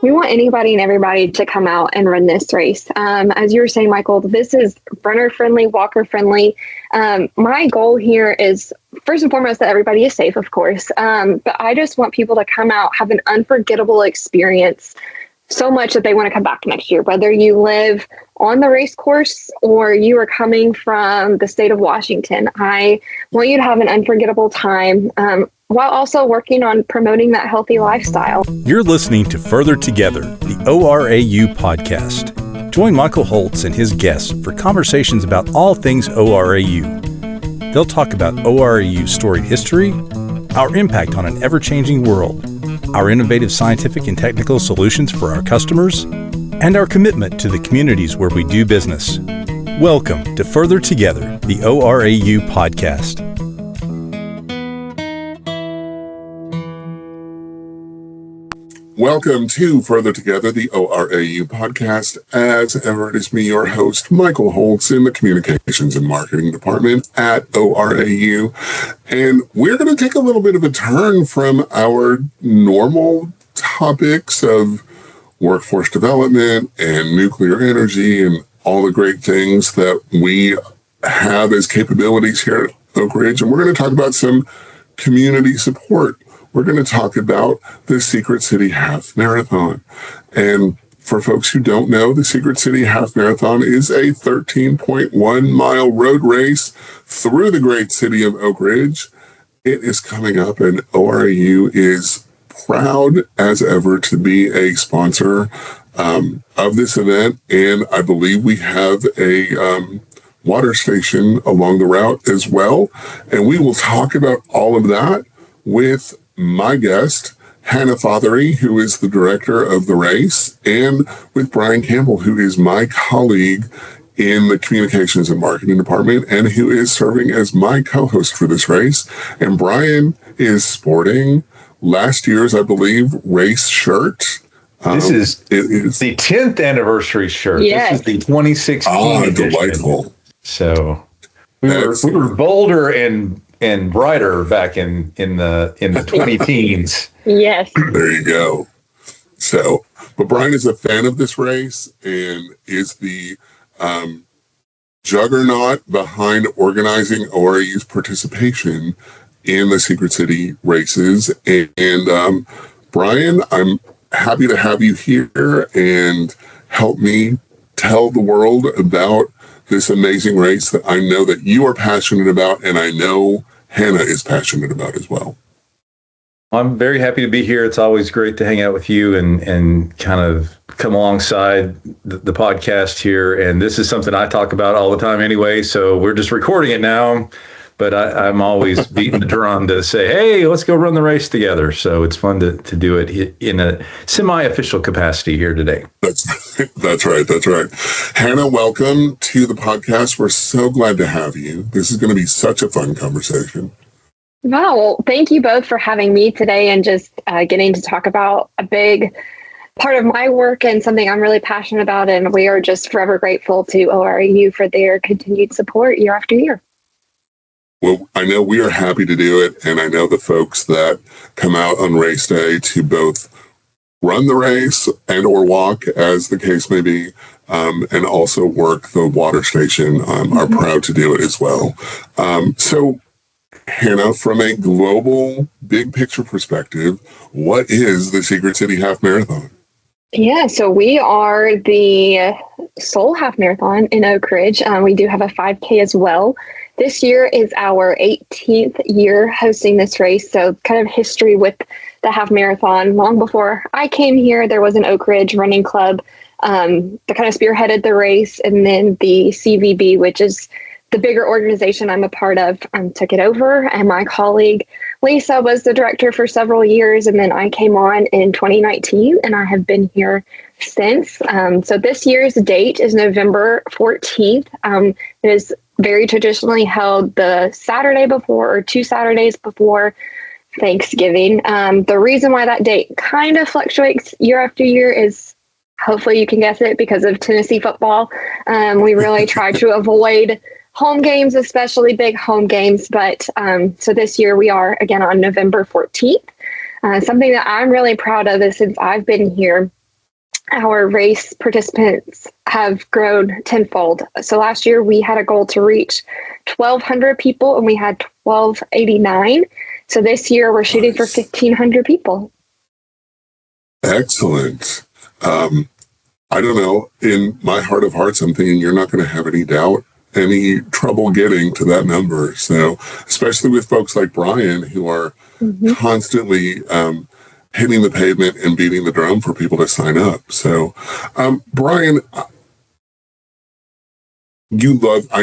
We want anybody and everybody to come out and run this race. As you were saying, Michael, this is runner friendly, walker friendly. My goal here is first and foremost that everybody is safe, of course. But I just want people to come out, have an unforgettable experience, so much that they want to come back next year, whether you live on the race course or you are coming from the state of Washington. I want you to have an unforgettable time, while also working on promoting that healthy lifestyle. You're listening to Further Together, the ORAU podcast. Join Michael Holtz and his guests for conversations about all things ORAU. They'll talk about ORAU's storied history, our impact on an ever-changing world, our innovative scientific and technical solutions for our customers, and our commitment to the communities where we do business. Welcome to Further Together, the ORAU podcast. Welcome to Further Together, the ORAU podcast. As ever, it is me, your host, Michael Holtz, in the Communications and Marketing Department at ORAU. And we're going to take a little bit of a turn from our normal topics of workforce development and nuclear energy and all the great things that we have as capabilities here at Oak Ridge. And we're going to talk about some community support. We're going to talk about the Secret City Half Marathon. And for folks who don't know, the Secret City Half Marathon is a 13.1 mile road race through the great city of Oak Ridge. It is coming up, and ORAU is proud as ever to be a sponsor of this event. And I believe we have a water station along the route as well. And we will talk about all of that with my guest, Hannah Fothery, who is the director of the race, and with Brian Campbell, who is my colleague in the Communications and Marketing Department and who is serving as my co-host for this race. And Brian is sporting last year's, I believe, race shirt. This is the 10th anniversary shirt. Yes. This is the 2016 edition. Delightful. So we were bolder and brighter back in the 20 teens. Yes. There you go. So, but Brian is a fan of this race and is the juggernaut behind organizing ORAU's participation in the Secret City races. And Brian, I'm happy to have you here and help me tell the world about this amazing race that I know that you are passionate about, and I know Hannah is passionate about as well. I'm very happy to be here. It's always great to hang out with you and kind of come alongside the podcast here. And this is something I talk about all the time anyway, so we're just recording it now. But I'm always beating the drum to say, hey, let's go run the race together. So it's fun to do it in a semi-official capacity here today. That's right. Hannah, welcome to the podcast. We're so glad to have you. This is going to be such a fun conversation. Wow. Well, thank you both for having me today and just getting to talk about a big part of my work and something I'm really passionate about. And we are just forever grateful to ORAU for their continued support year after year. Well, I know we are happy to do it, and I know the folks that come out on race day to both run the race and or walk, as the case may be, and also work the water station are proud to do it as well. So, Hannah, from a global big picture perspective, what is the Secret City Half Marathon? Yeah, so we are the sole half marathon in Oak Ridge. We do have a 5K as well. This year is our 18th year hosting this race, so kind of history with the half marathon. Long before I came here, there was an Oak Ridge running club that kind of spearheaded the race, and then the CVB, which is the bigger organization I'm a part of, took it over, and my colleague Lisa was the director for several years, and then I came on in 2019, and I have been here since. So this year's date is November 14th. It is very traditionally held the Saturday before or 2 Saturdays before Thanksgiving. The reason why that date kind of fluctuates year after year is, hopefully you can guess it, because of Tennessee football. We really try to avoid home games, especially big home games. But so this year we are again on November 14th. Something that I'm really proud of is since I've been here, our race participants have grown tenfold. So last year we had a goal to reach 1,200 people and we had 1,289. So this year we're shooting for 1,500 people. Excellent. I don't know. In my heart of hearts, I'm thinking you're not going to have any doubt, any trouble getting to that number. So, especially with folks like Brian, who are constantly hitting the pavement and beating the drum for people to sign up. So, Brian, I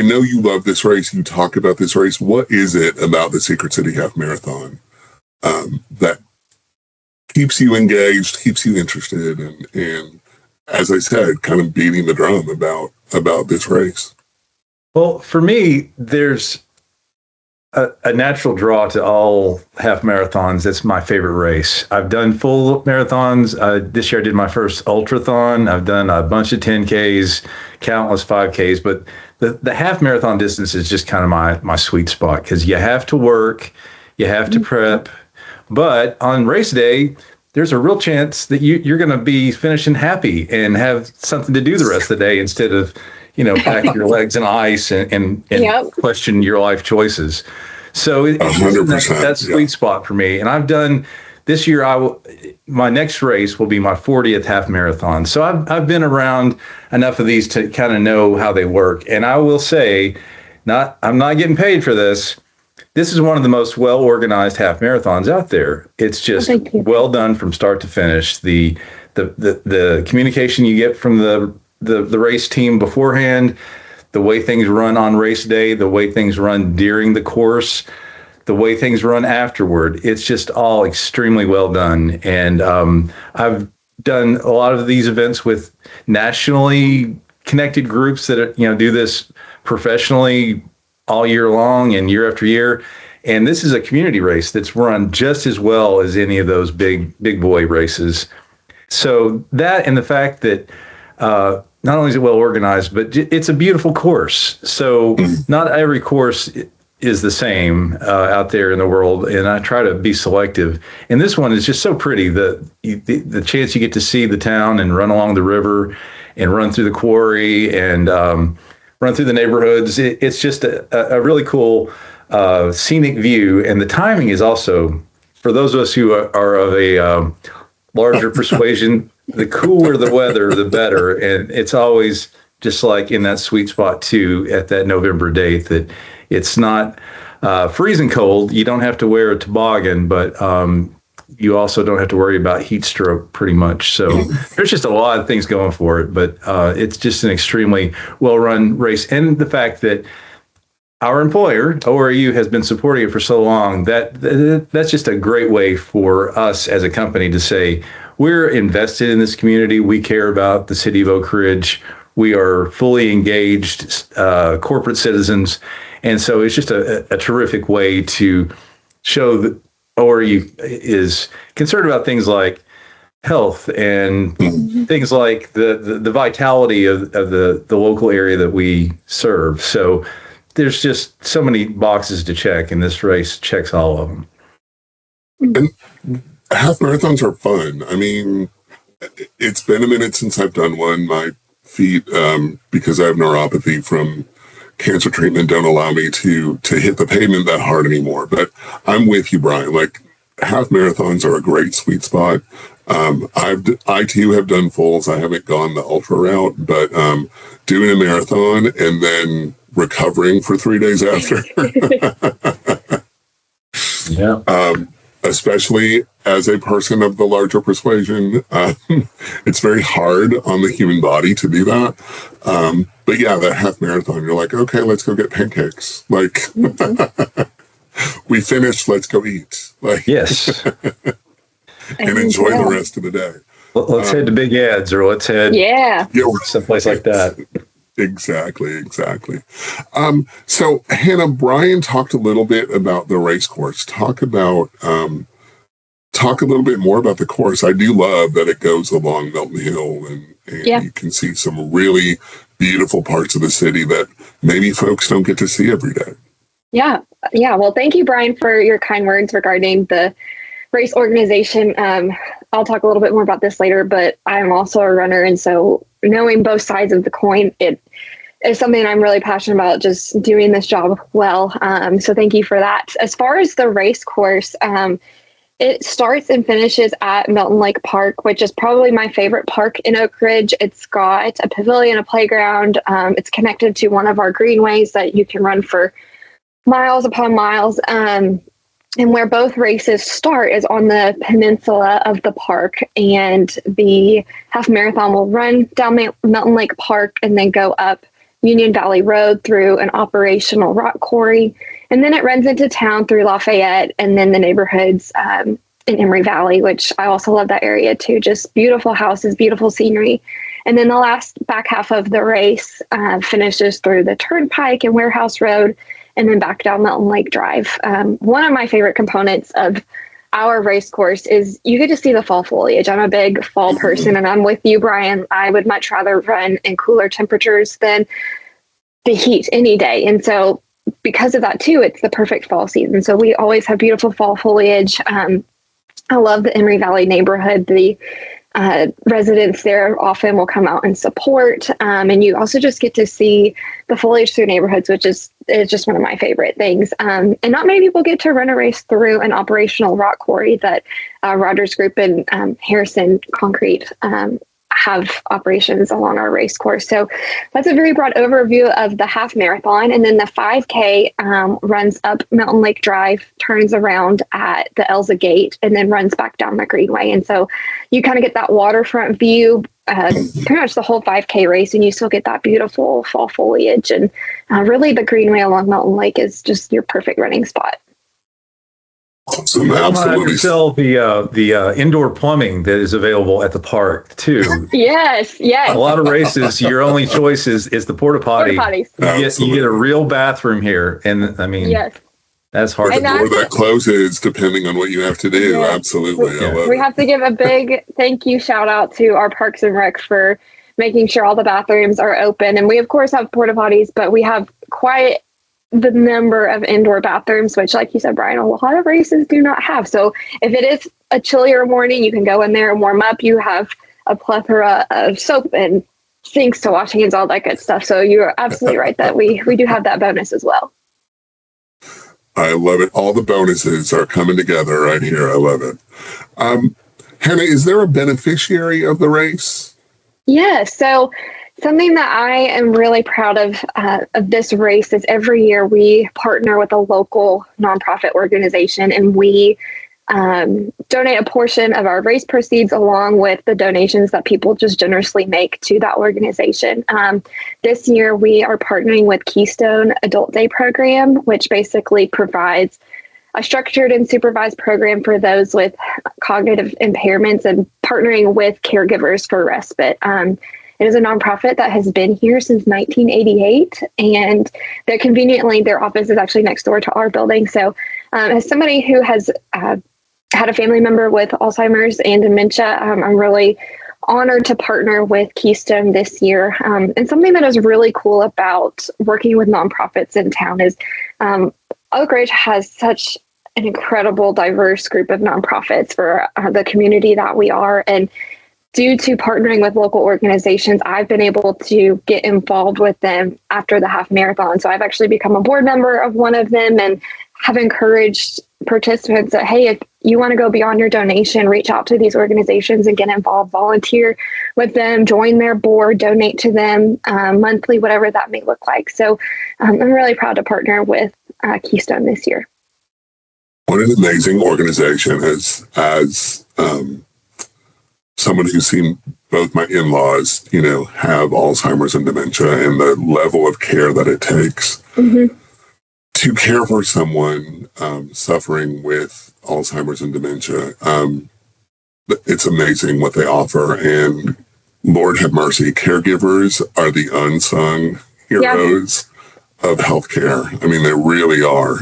know you love this race. You talk about this race. What is it about the Secret City Half Marathon that keeps you engaged, keeps you interested, and as I said, kind of beating the drum about this race? Well, for me, there's a natural draw to all half marathons. That's my favorite race. I've done full marathons. This year I did my first ultrathon. I've done a bunch of 10Ks, countless 5Ks, but the half marathon distance is just kind of my sweet spot because you have to work, you have to prep, but on race day, there's a real chance that you're going to be finishing happy and have something to do the rest of the day instead of, pack your legs in ice and question your life choices. So that's a sweet spot for me. And I've done this year, my next race will be my 40th half marathon. So I've been around enough of these to kind of know how they work. And I will say, I'm not getting paid for this. This is one of the most well-organized half marathons out there. It's just well done from start to finish. The communication you get from the race team beforehand, the way things run on race day, the way things run during the course, the way things run afterward. It's just all extremely well done. And I've done a lot of these events with nationally connected groups that do this professionally all year long and year after year. And this is a community race that's run just as well as any of those big boy races. So that, and the fact that not only is it well organized, but it's a beautiful course. So not every course is the same out there in the world, and I try to be selective. And this one is just so pretty. The chance you get to see the town and run along the river and run through the quarry and run through the neighborhoods. It's just a really cool scenic view. And the timing is also, for those of us who are of a larger persuasion, the cooler the weather, the better. And it's always just like in that sweet spot, too, at that November date, that it's not freezing cold. You don't have to wear a toboggan, but you also don't have to worry about heat stroke pretty much. So there's just a lot of things going for it, but it's just an extremely well-run race. And the fact that our employer, ORAU, has been supporting it for so long, that's just a great way for us as a company to say, we're invested in this community. We care about the city of Oak Ridge. We are fully engaged corporate citizens. And so it's just a terrific way to show that ORAU is concerned about things like health and things like the vitality of the local area that we serve. So there's just so many boxes to check, and this race checks all of them. And half marathons are fun. I mean, it's been a minute since I've done one. My feet, because I have neuropathy from cancer treatment, don't allow me to hit the pavement that hard anymore. But I'm with you, Brian. Like, half marathons are a great sweet spot. I too have done fulls. I haven't gone the ultra route, but doing a marathon and then recovering for 3 days after. Especially as a person of the larger persuasion, it's very hard on the human body to do that. But yeah, that half marathon, you're like, okay, let's go get pancakes. Like, we finished, let's go eat. Like, yes. And enjoy the rest of the day. Let's head to Big Ed's, or let's head someplace like that. Exactly. So, Hannah, Brian talked a little bit about the race course. Talk a little bit more about the course. I do love that it goes along Milton Hill, and you can see some really beautiful parts of the city that maybe folks don't get to see every day. Yeah. Well, thank you, Brian, for your kind words regarding the race organization. I'll talk a little bit more about this later, but I'm also a runner. And so knowing both sides of the coin, it is something I'm really passionate about, just doing this job well. So thank you for that. As far as the race course, it starts and finishes at Milton Lake Park, which is probably my favorite park in Oak Ridge. It's got a pavilion, a playground. It's connected to one of our greenways that you can run for miles upon miles. And where both races start is on the peninsula of the park. And the half marathon will run down Milton Lake Park and then go up Union Valley Road through an operational rock quarry. And then it runs into town through Lafayette and then the neighborhoods in Emory Valley, which I also love that area too. Just beautiful houses, beautiful scenery. And then the last back half of the race finishes through the Turnpike and Warehouse Road and then back down Milton Lake Drive. One of my favorite components of our race course is you get to see the fall foliage. I'm a big fall person, and I'm with you, Brian. I would much rather run in cooler temperatures than the heat any day. And so because of that too, it's the perfect fall season. So we always have beautiful fall foliage. I love the Emory Valley neighborhood. The residents there often will come out and support. And you also just get to see the foliage through neighborhoods, which is just one of my favorite things. And not many people get to run a race through an operational rock quarry that Rogers Group and Harrison Concrete have operations along our race course. So that's a very broad overview of the half marathon. And then the 5K runs up Mountain Lake Drive, turns around at the Elza Gate, and then runs back down the Greenway. And so you kind of get that waterfront view pretty much the whole 5K race, and you still get that beautiful fall foliage. And really the Greenway along Mountain Lake is just your perfect running spot. Awesome. I Absolutely. sell the indoor plumbing that is available at the park too. Yes. A lot of races, your only choice is the porta potty. You get a real bathroom here, and I mean, yes. That's hard The to door that closes, depending on what you have to do. Yeah. Absolutely. I love We it. have to give a big thank you shout out to our Parks and Rec for making sure all the bathrooms are open. And we, of course, have porta potties, but we have quite the number of indoor bathrooms, which, like you said, Brian, a lot of races do not have. So if it is a chillier morning, you can go in there and warm up. You have a plethora of soap and sinks to wash hands, all that good stuff. So you're absolutely right that we do have that bonus as well. I love it. All the bonuses are coming together right here. I love it. Hannah, is there a beneficiary of the race? Yeah, so something that I am really proud of this race is every year we partner with a local nonprofit organization, and we donate a portion of our race proceeds along with the donations that people just generously make to that organization. This year, we are partnering with Keystone Adult Day Program, which basically provides a structured and supervised program for those with cognitive impairments and partnering with caregivers for respite. It is a nonprofit that has been here since 1988, and they're conveniently, their office is actually next door to our building. So as somebody who has had a family member with Alzheimer's and dementia, I'm really honored to partner with Keystone this year. And something that is really cool about working with nonprofits in town is Oak Ridge has such an incredible, diverse group of nonprofits for the community that we are. And due to partnering with local organizations, I've been able to get involved with them after the half marathon. So I've actually become a board member of one of them and have encouraged participants that, hey, if you want to go beyond your donation, reach out to these organizations and get involved, volunteer with them, join their board, donate to them monthly, whatever that may look like. So I'm really proud to partner with Keystone this year. What an amazing organization. As someone who's seen both my in-laws, have Alzheimer's and dementia, and the level of care that it takes to care for someone suffering with Alzheimer's and dementia. It's amazing what they offer. And Lord have mercy, caregivers are the unsung heroes of healthcare. I mean, they really are.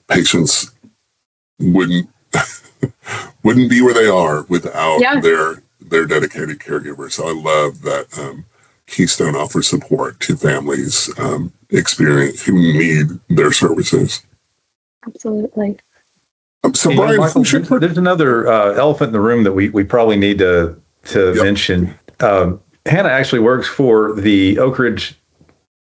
Patients wouldn't be where they are without their dedicated caregivers. So I love that Keystone offers support to families who need their services. Absolutely. So, Hey, Brian, Michael, who should there's another elephant in the room that we probably need to mention. Hannah actually works for the Oak Ridge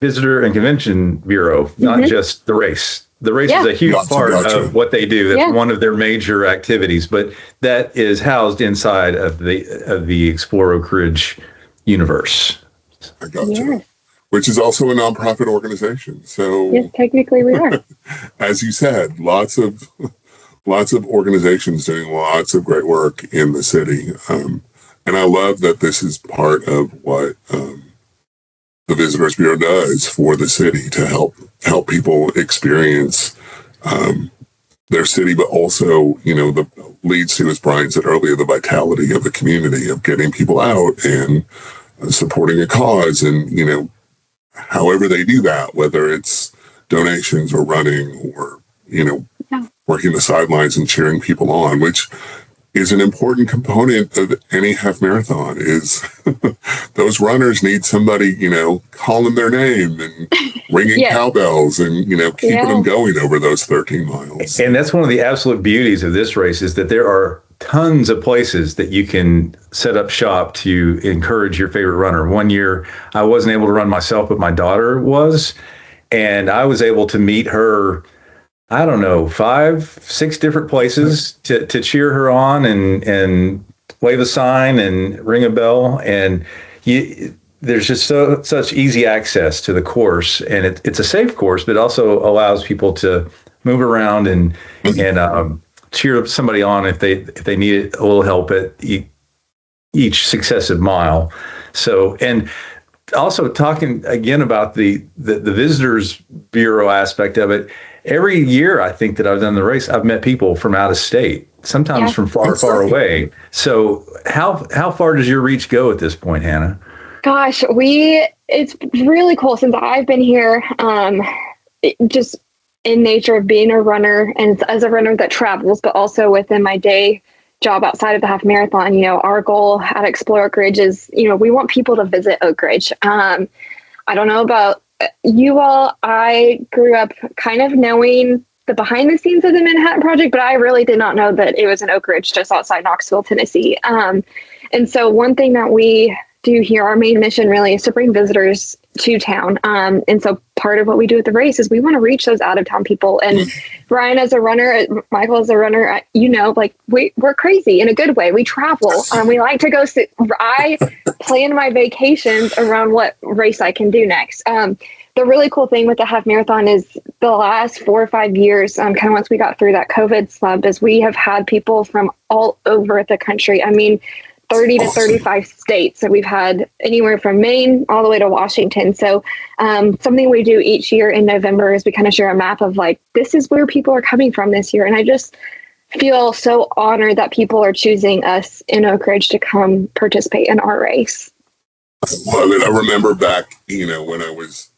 Visitor and Convention Bureau, not just the race. The race is a huge part of what they do. That's one of their major activities, but that is housed inside of the Explore Oak Ridge universe. I gotcha. Which is also a nonprofit organization. So yes, technically we are. As you said, lots of organizations doing lots of great work in the city. And I love that this is part of what the Visitors Bureau does for the city to help people experience their city, but also, the leads to, as Brian said earlier, the vitality of the community, of getting people out and supporting a cause, and, however they do that, whether it's donations or running or, working the sidelines and cheering people on, which is an important component of any half marathon. Is those runners need somebody, calling their name and ringing cowbells and, keeping them going over those 13 miles. And that's one of the absolute beauties of this race, is that there are tons of places that you can set up shop to encourage your favorite runner. One year I wasn't able to run myself, but my daughter was, and I was able to meet her, I don't know, 5-6 different places to cheer her on and wave a sign and ring a bell. And there's just such easy access to the course, and it's a safe course, but also allows people to move around and cheer somebody on if they need a little help at each successive mile. So, and also talking again about the Visitors Bureau aspect of it. Every year, I think that I've done the race, I've met people from out of state, sometimes from far away. So how far does your reach go at this point, Hannah? Gosh, it's really cool since I've been here, just in nature of being a runner and as a runner that travels, but also within my day job outside of the half marathon. Our goal at Explore Oak Ridge is, we want people to visit Oak Ridge. I don't know about you all. I grew up kind of knowing the behind the scenes of the Manhattan Project, but I really did not know that it was in Oak Ridge just outside Knoxville, Tennessee. And so one thing that we do here, our main mission really is to bring visitors to town. And so part of what we do at the race is we want to reach those out of town people. And Brian, as a runner, Michael, as a runner, we're crazy in a good way. We travel. We like to go I plan my vacations around what race I can do next. The really cool thing with the half marathon is the last 4 or 5 years, kind of once we got through that COVID slump, is we have had people from all over the country. 30 to 35 states. So we've had anywhere from Maine all the way to Washington. So something we do each year in November is we kind of share a map of this is where people are coming from this year. And I just feel so honored that people are choosing us in Oak Ridge to come participate in our race. Well, I remember back, when I was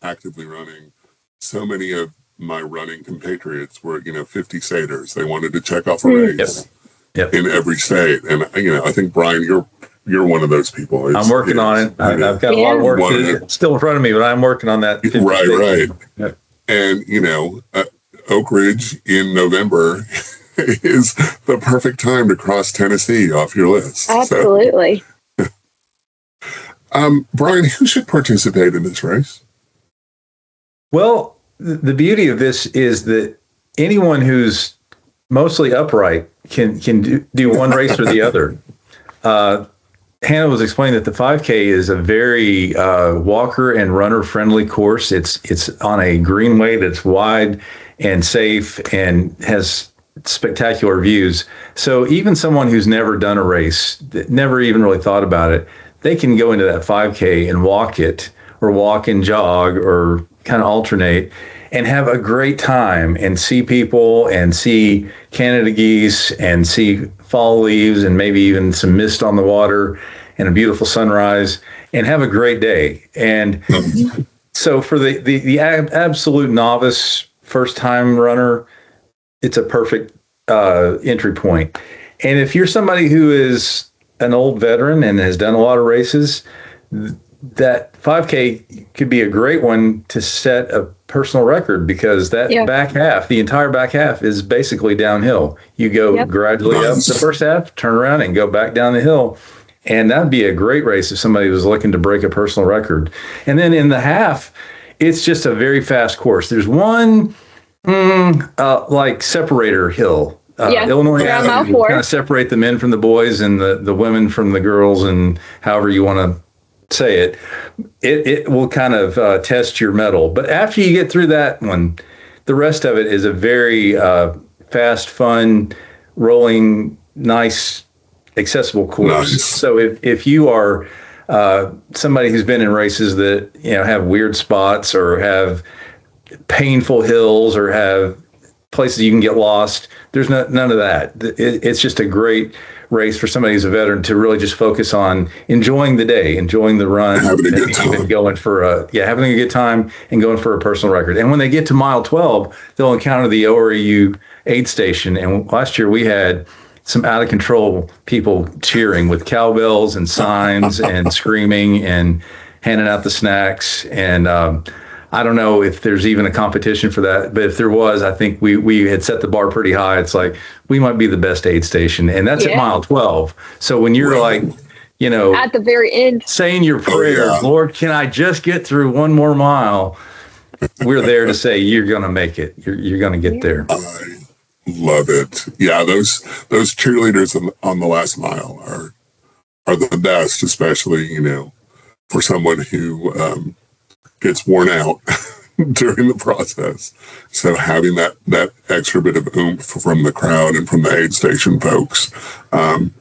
actively running, so many of my running compatriots were, 50 staters. They wanted to check off a race. Yep. In every state. And, I think, Brian, you're one of those people. I'm working on it. I've got a lot of work still in front of me, but I'm working on that. Right. Yep. And, Oak Ridge in November is the perfect time to cross Tennessee off your list. Absolutely. So. Brian, who should participate in this race? Well, the beauty of this is that anyone who's mostly upright can do one race or the other. Hannah was explaining that the 5K is a very walker and runner friendly course. It's on a greenway that's wide and safe and has spectacular views. So even someone who's never done a race, never even really thought about it, they can go into that 5K and walk it, or walk and jog, or kind of alternate, and have a great time and see people and see Canada geese and see fall leaves and maybe even some mist on the water and a beautiful sunrise and have a great day. And so for the absolute novice first time runner, it's a perfect entry point. And if you're somebody who is an old veteran and has done a lot of races, that 5K could be a great one to set a personal record, because that back half, the entire back half, is basically downhill. You go gradually up the first half, turn around and go back down the hill. And that'd be a great race if somebody was looking to break a personal record. And then in the half, it's just a very fast course. There's one like separator hill. Illinois Avenue, kind of separate the men from the boys and the women from the girls, and however you want to say it. It will kind of test your mettle. But after you get through that one, the rest of it is a very fast, fun, rolling, nice, accessible course. Nice. So if you are somebody who's been in races that have weird spots or have painful hills or have places you can get lost, there's none of that. It's just a great race for somebody who's a veteran to really just focus on enjoying the day, enjoying the run, having a good time, and going for having a good time and going for a personal record. And when they get to mile 12, they'll encounter the ORAU aid station. And last year we had some out of control people cheering with cowbells and signs and screaming and handing out the snacks. And I don't know if there's even a competition for that, but if there was, I think we had set the bar pretty high. It's like, we might be the best aid station, and that's at mile 12. So when you're like, at the very end, saying your prayer, Lord, can I just get through one more mile? We're there to say, you're going to make it. You're going to get there. I love it. Yeah, those cheerleaders on the last mile are the best, especially, for someone who gets worn out during the process. So having that extra bit of oomph from the crowd and from the aid station folks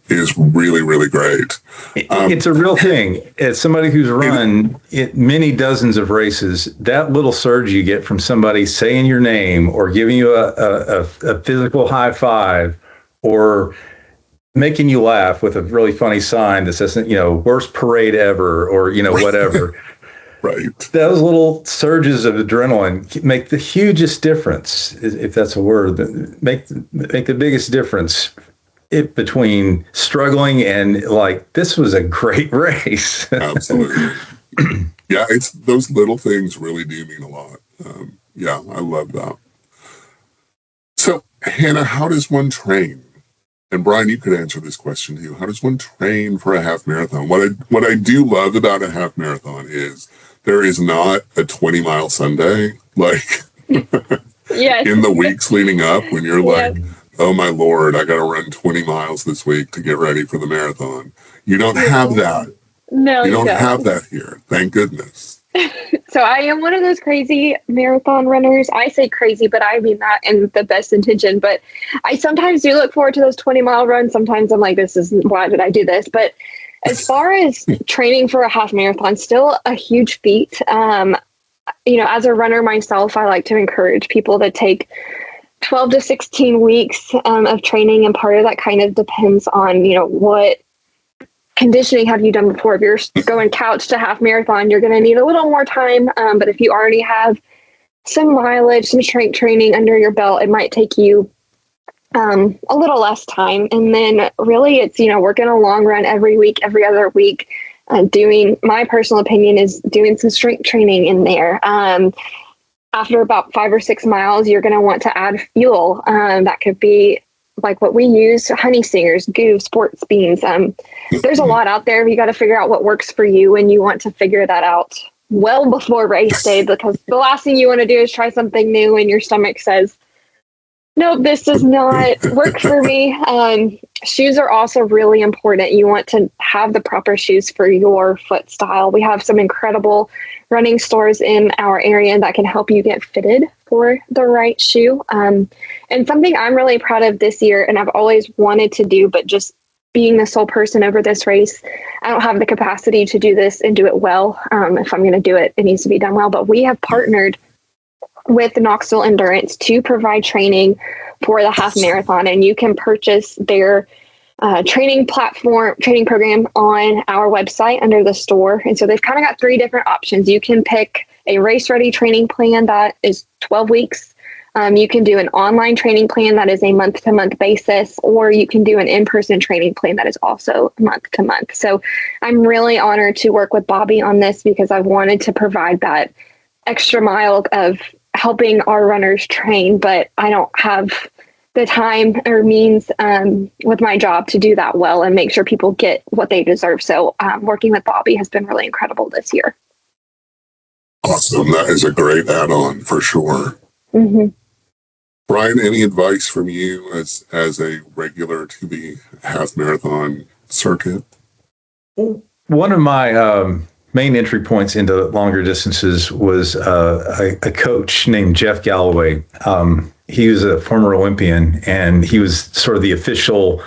is really, really great. It's a real thing. As somebody who's run many dozens of races, that little surge you get from somebody saying your name or giving you a physical high five or making you laugh with a really funny sign that says, worst parade ever, or, whatever. Right. Those little surges of adrenaline make the hugest difference, if that's a word, make the biggest difference between struggling and like, this was a great race. Absolutely. Yeah, it's those little things really do mean a lot. I love that. So, Hannah, how does one train? And Brian, you could answer this question too. How does one train for a half marathon? What I do love about a half marathon is there is not a 20-mile Sunday, like in the weeks leading up when you're like, oh my Lord, I got to run 20 miles this week to get ready for the marathon. You don't have that. No, you don't have that here. Thank goodness. So I am one of those crazy marathon runners. I say crazy, but I mean that in the best intention. But I sometimes do look forward to those 20-mile runs. Sometimes I'm like, why did I do this? But as far as training for a half marathon, still a huge feat. As a runner myself, I like to encourage people to take 12 to 16 weeks of training. And part of that kind of depends on, what conditioning have you done before. If you're going couch to half marathon, you're going to need a little more time. But if you already have some mileage, some strength training under your belt, it might take you a little less time. And then really it's, working a long run every week, every other week, my personal opinion is doing some strength training in there. After about 5 or 6 miles, you're going to want to add fuel. That could be like what we use, honey stingers, goo, sports beans. There's a lot out there. You got to figure out what works for you, and you want to figure that out well before race day, because the last thing you want to do is try something new and your stomach says, nope, this does not work for me. Shoes are also really important. You want to have the proper shoes for your foot style. We have some incredible running stores in our area that can help you get fitted for the right shoe. And something I'm really proud of this year, and I've always wanted to do, but just being the sole person over this race, I don't have the capacity to do this and do it well. If I'm going to do it, it needs to be done well. But we have partnered with Knoxville Endurance to provide training for the half marathon, and you can purchase their training program on our website under the store. And so they've kind of got 3 different options. You can pick a race ready training plan that is 12 weeks. You can do an online training plan that is a month-to-month basis, or you can do an in-person training plan that is also month-to-month. So I'm really honored to work with Bobby on this because I wanted to provide that extra mile of helping our runners train, but I don't have the time or means with my job to do that well and make sure people get what they deserve. So working with Bobby has been really incredible this year. Awesome. That is a great add-on for sure. Mm-hmm. Brian, any advice from you as a regular to the half marathon circuit? One of my main entry points into longer distances was a coach named Jeff Galloway. He was a former Olympian, and he was sort of the official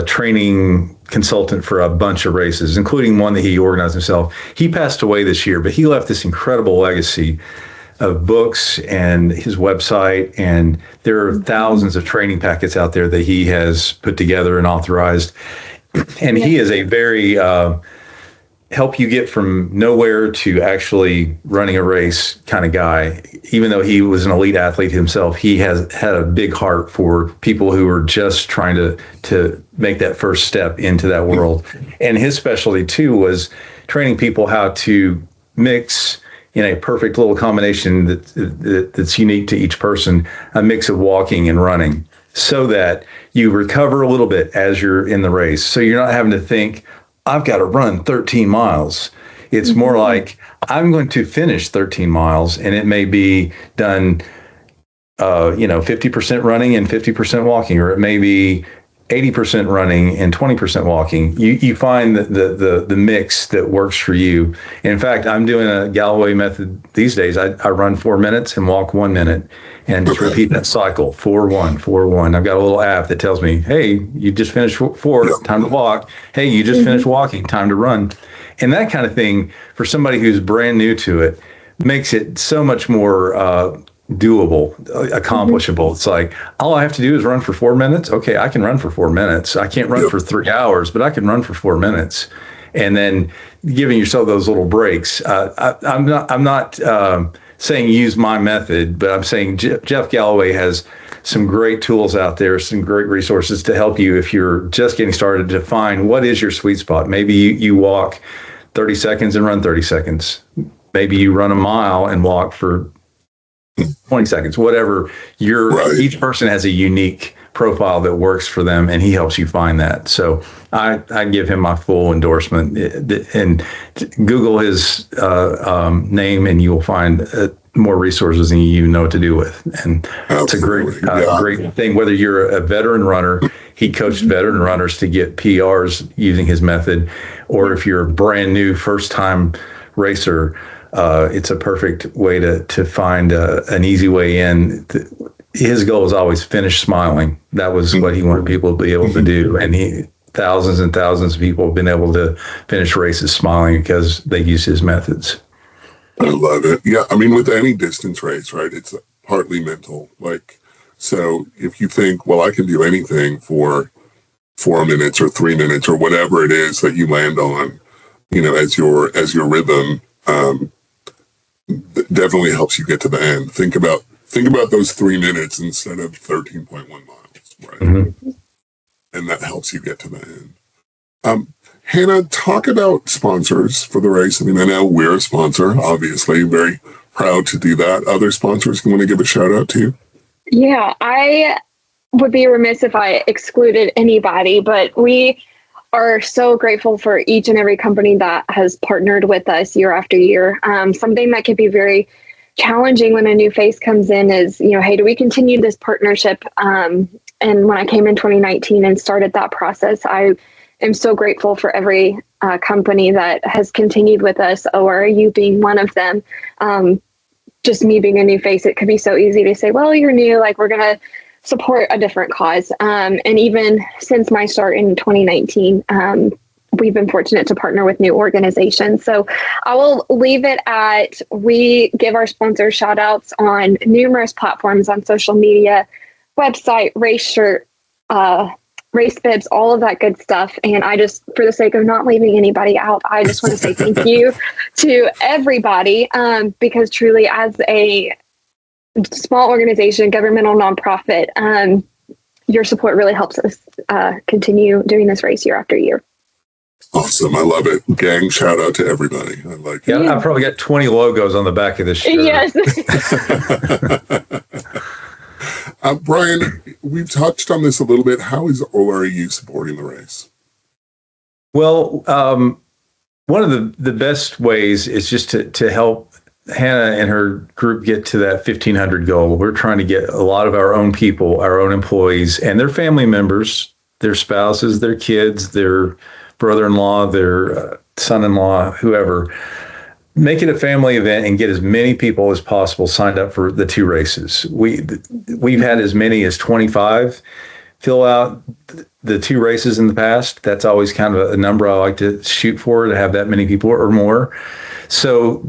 training consultant for a bunch of races, including one that he organized himself. He passed away this year, but he left this incredible legacy of books and his website, and there are thousands of training packets out there that he has put together and authorized. And he is a very help you get from nowhere to actually running a race kind of guy. Even though he was an elite athlete himself, he has had a big heart for people who are just trying to make that first step into that world. And his specialty too was training people how to mix in a perfect little combination that's unique to each person, a mix of walking and running, so that you recover a little bit as you're in the race. So you're not having to think, I've got to run 13 miles. It's more like, I'm going to finish 13 miles, and it may be done, 50% running and 50% walking, or it may be 80% running and 20% walking. You find the mix that works for you. In fact, I'm doing a Galloway method these days. I run 4 minutes and walk 1 minute, and just repeat that cycle, 4-1, 4-1. I've got a little app that tells me, hey, you just finished 4, time to walk. Hey, you just finished walking, time to run. And that kind of thing, for somebody who's brand new to it, makes it so much more doable, accomplishable. It's like, all I have to do is run for 4 minutes. Okay, I can run for 4 minutes. I can't run for 3 hours, but I can run for 4 minutes. And then giving yourself those little breaks. I'm not saying use my method, but I'm saying Jeff Galloway has some great tools out there, some great resources to help you if you're just getting started to find what is your sweet spot. Maybe you walk 30 seconds and run 30 seconds. Maybe you run a mile and walk for 20 seconds, whatever. Each person has a unique profile that works for them, and he helps you find that. So I give him my full endorsement, and Google his name, and you'll find more resources than you know what to do with. And it's a great thing. Whether you're a veteran runner, he coached veteran runners to get PRs using his method, or if you're a brand new first-time racer, it's a perfect way to find an easy way in. His goal was always finish smiling. That was what he wanted people to be able to do. And thousands and thousands of people have been able to finish races smiling because they use his methods. I love it. Yeah, I mean, with any distance race, right, it's partly mental. So if you think, well, I can do anything for 4 minutes or 3 minutes or whatever it is that you land on, as your rhythm, definitely helps you get to the end. Think about those 3 minutes instead of 13.1 miles, right? Mm-hmm. And that helps you get to the end. Hannah, talk about sponsors for the race. I mean, I know we're a sponsor, obviously, very proud to do that. Other sponsors you want to give a shout out to? Yeah, I would be remiss if I excluded anybody, but we are so grateful for each and every company that has partnered with us year after year. Something that can be very challenging when a new face comes in is, hey, do we continue this partnership? And when I came in 2019 and started that process, I am so grateful for every company that has continued with us, ORAU being one of them. Just me being a new face, it could be so easy to say, well, you're new, we're going to support a different cause. And even since my start in 2019, we've been fortunate to partner with new organizations. So I will leave it at, we give our sponsors shout outs on numerous platforms on social media, website, race shirt, race bibs, all of that good stuff. And I just, for the sake of not leaving anybody out, I just want to say thank you to everybody, because truly as a small organization, governmental nonprofit, your support really helps us continue doing this race year after year. Awesome. I love it. Gang, shout out to everybody. I like it. Yeah, I've probably got 20 logos on the back of this shirt. Yes. Brian, we've touched on this a little bit. How is ORAU supporting the race? Well, one of the best ways is just to help Hannah and her group get to that 1,500 goal. We're trying to get a lot of our own people, our own employees, and their family members, their spouses, their kids, their brother-in-law, their son-in-law, whoever, make it a family event and get as many people as possible signed up for the 2 races. We've had as many as 25 fill out the 2 races in the past. That's always kind of a number I like to shoot for, to have that many people or more. So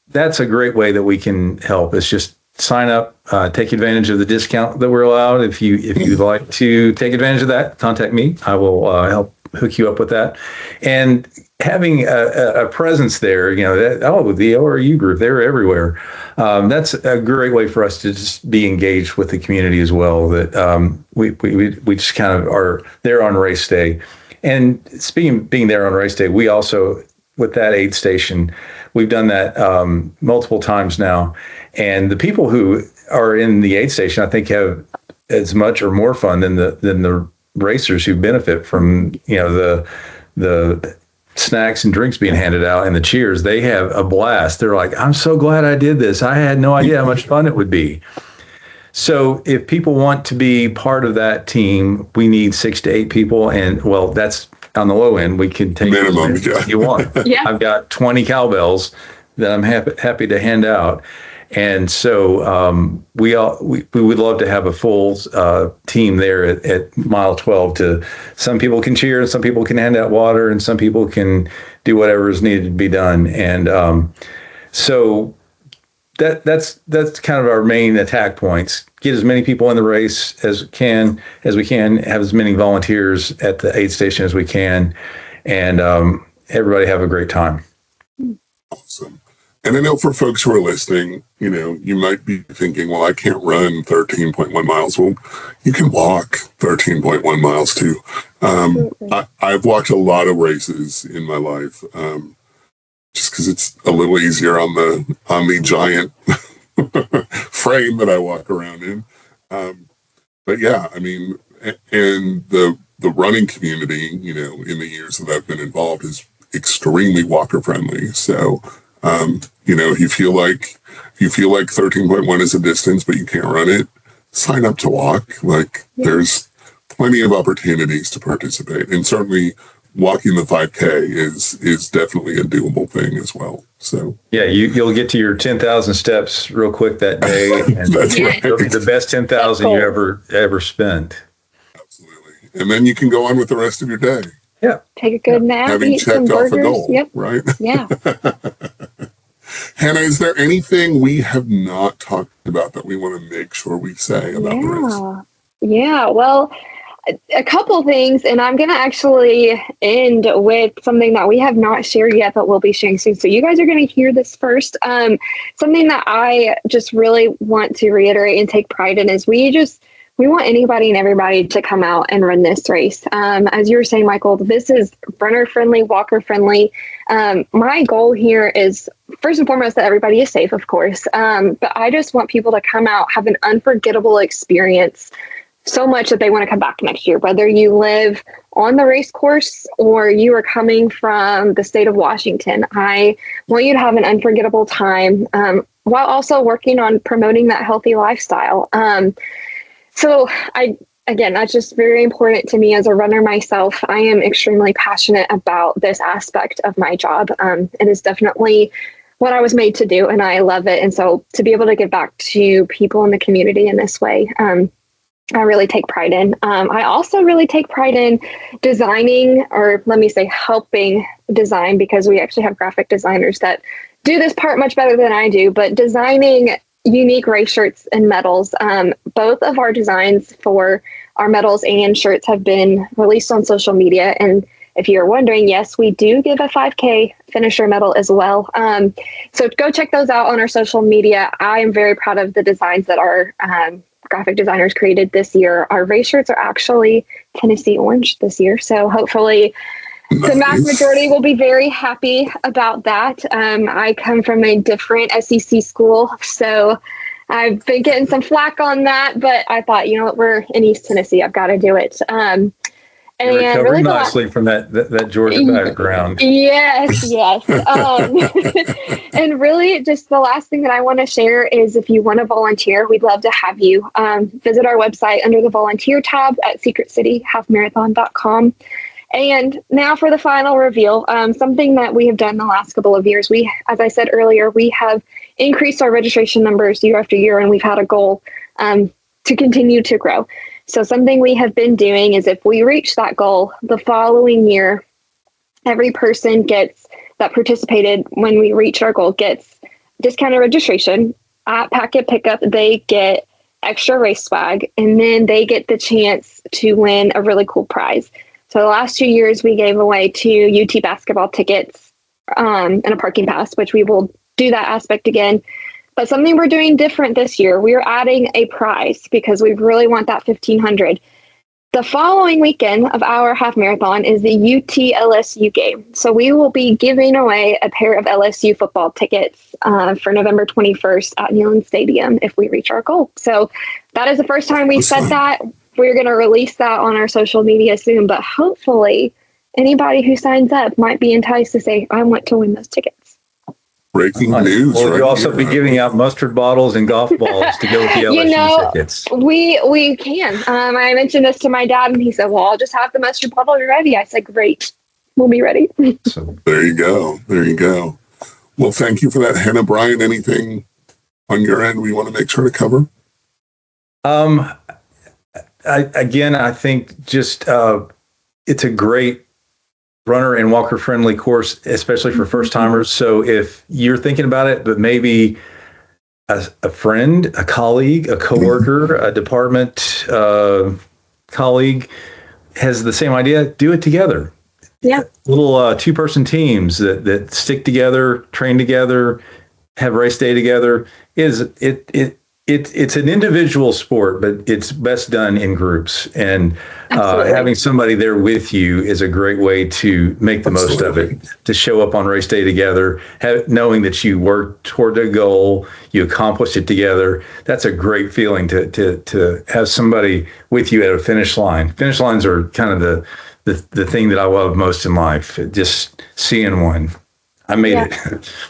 that's a great way that we can help. It's just sign up, take advantage of the discount that we're allowed. If you'd like to take advantage of that, contact me. I will help hook you up with that. And having a presence there, the ORAU group, they're everywhere. That's a great way for us to just be engaged with the community as well. That we just kind of are there on race day. And speaking of being there on race day, we also, with that aid station, we've done that multiple times now. And the people who are in the aid station, I think, have as much or more fun than the racers who benefit from the snacks and drinks being handed out and the cheers. They have a blast. They're like, I'm so glad I did this. I had no idea how much fun it would be. So if people want to be part of that team, we need 6 to 8 people. And well, that's on the low end. We can take minimum, if you want. Yeah. I've got 20 cowbells that I'm happy to hand out. And so we would love to have a full team there at mile 12. Some people can cheer, and some people can hand out water, and some people can do whatever is needed to be done. And so that's kind of our main attack points. Get as many people in the race as we can, have as many volunteers at the aid station as we can, and everybody have a great time. Awesome. And I know for folks who are listening, you might be thinking, well, I can't run 13.1 miles. Well, you can walk 13.1 miles too. I've walked a lot of races in my life, just because it's a little easier on the giant frame that I walk around in. But yeah, I mean, and the running community, in the years that I've been involved, is extremely walker friendly. So, if you feel like 13.1 is a distance, but you can't run it, sign up to walk. There's plenty of opportunities to participate, and certainly walking the 5K is definitely a doable thing as well. So yeah, you'll get to your 10,000 steps real quick that day, and that's right. It'll be the best 10,000 you ever spent. Absolutely, and then you can go on with the rest of your day. Yeah, take a good nap, having eat some checked off burgers. a goal, Yep. right? Yeah. Hannah, is there anything we have not talked about that we want to make sure we say about the race? Yeah. Well, a couple things, and I'm going to actually end with something that we have not shared yet, but we'll be sharing soon. So you guys are going to hear this first. Something that I just really want to reiterate and take pride in is we want anybody and everybody to come out and run this race. As you were saying, Michael, this is runner friendly, walker friendly. My goal here is first and foremost that everybody is safe, of course. But I just want people to come out, have an unforgettable experience, so much that they want to come back next year, whether you live on the race course or you are coming from the state of Washington. I want you to have an unforgettable time while also working on promoting that healthy lifestyle. So that's just very important to me as a runner myself. I am extremely passionate about this aspect of my job. It is definitely what I was made to do, and I love it. And so to be able to give back to people in the community in this way, I really take pride in. I also really take pride in designing, or let me say helping design, because we actually have graphic designers that do this part much better than I do, but designing unique race shirts and medals. Both of our designs for our medals and shirts have been released on social media, and if you're wondering, yes, we do give a 5K finisher medal as well. So go check those out on our social media. I am very proud of the designs that our graphic designers created this year. Our race shirts are actually Tennessee orange this year. So hopefully the mass majority will be very happy about that. I come from a different SEC school, so I've been getting some flack on that, but I thought, you know what, we're in East Tennessee. I've got to do it. And recovered really nicely from that Georgia background. Yes. And really just the last thing that I want to share is if you want to volunteer, we'd love to have you visit our website under the volunteer tab at secretcityhalfmarathon.com. And now for the final reveal, something that we have done the last couple of years. As I said earlier, we have increased our registration numbers year after year, and we've had a goal to continue to grow. So something we have been doing is if we reach that goal the following year, every person that participated when we reach our goal gets discounted registration at packet pickup. They get extra race swag, and then they get the chance to win a really cool prize. So the last 2 years, we gave away 2 UT basketball tickets and a parking pass, which we will do that aspect again. But something we're doing different this year, we're adding a prize because we really want that 1,500. The following weekend of our half marathon is the UT LSU game. So we will be giving away a pair of LSU football tickets for November 21st at Neyland Stadium if we reach our goal. So that is the first time we've said that. We're going to release that on our social media soon, but hopefully anybody who signs up might be enticed to say, I want to win those tickets. Breaking news. We'll also be giving out mustard bottles and golf balls to go with the LSU tickets. We can. I mentioned this to my dad, and he said, well, I'll just have the mustard bottle ready. I said, great. We'll be ready. So there you go. Well, thank you for that, Hannah. Brian, anything on your end we want to make sure to cover? I think just it's a great runner and walker friendly course, especially for first timers. So if you're thinking about it, but maybe a friend, a colleague, a coworker, a department colleague has the same idea, do it together. Yeah. Little 2-person teams that stick together, train together, have race day together. It's an individual sport, but it's best done in groups. And having somebody there with you is a great way to make the most of it, to show up on race day together, knowing that you worked toward a goal, you accomplished it together. That's a great feeling to have somebody with you at a finish line. Finish lines are kind of the thing that I love most in life, just seeing one. I made it.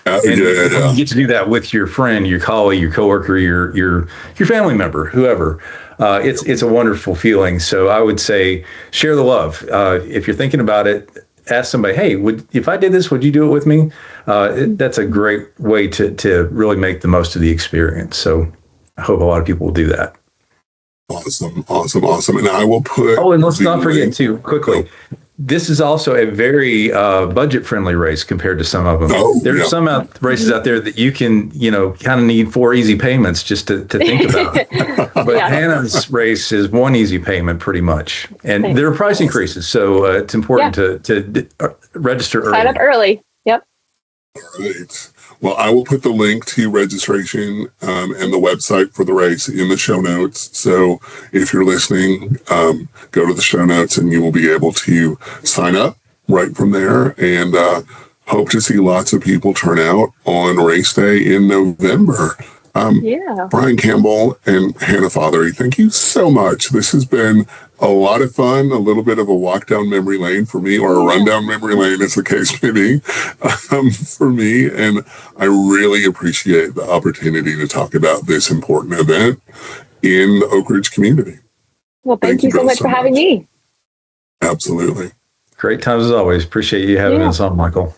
And you get to do that with your friend, your colleague, your coworker, your family member, whoever. It's a wonderful feeling. So I would say share the love. If you're thinking about it, ask somebody, hey, if I did this, would you do it with me? That's a great way to really make the most of the experience. So I hope a lot of people will do that. Awesome. And I will put... Oh, and let's not forget, too, quickly, this is also a very budget-friendly race compared to some of them. There's some races out there that you can, kind of need 4 easy payments just to think about. But Hannah's race is 1 easy payment pretty much. And there are price increases, so it's important to register early. Sign up early. Yep. All right. Well, I will put the link to registration and the website for the race in the show notes. So if you're listening, go to the show notes and you will be able to sign up right from there, and hope to see lots of people turn out on race day in November. Brian Campbell and Hannah Fothery, thank you so much. This has been a lot of fun, a little bit of a walk down memory lane for me, or a run down memory lane, as the case may be, for me. And I really appreciate the opportunity to talk about this important event in the Oak Ridge community. Well, thank you so much for having me. Absolutely. Great times as always. Appreciate you having us on, Michael.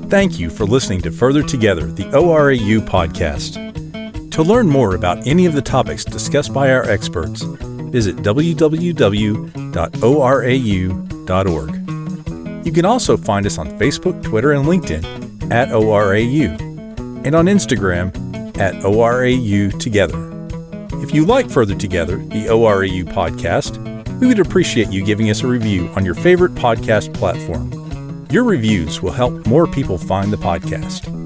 Thank you for listening to Further Together, the ORAU podcast. To learn more about any of the topics discussed by our experts, visit www.orau.org. You can also find us on Facebook, Twitter, and LinkedIn at ORAU, and on Instagram at ORAU Together. If you like Further Together, the ORAU podcast, We would appreciate you giving us a review on your favorite podcast platform. Your reviews will help more people find the podcast.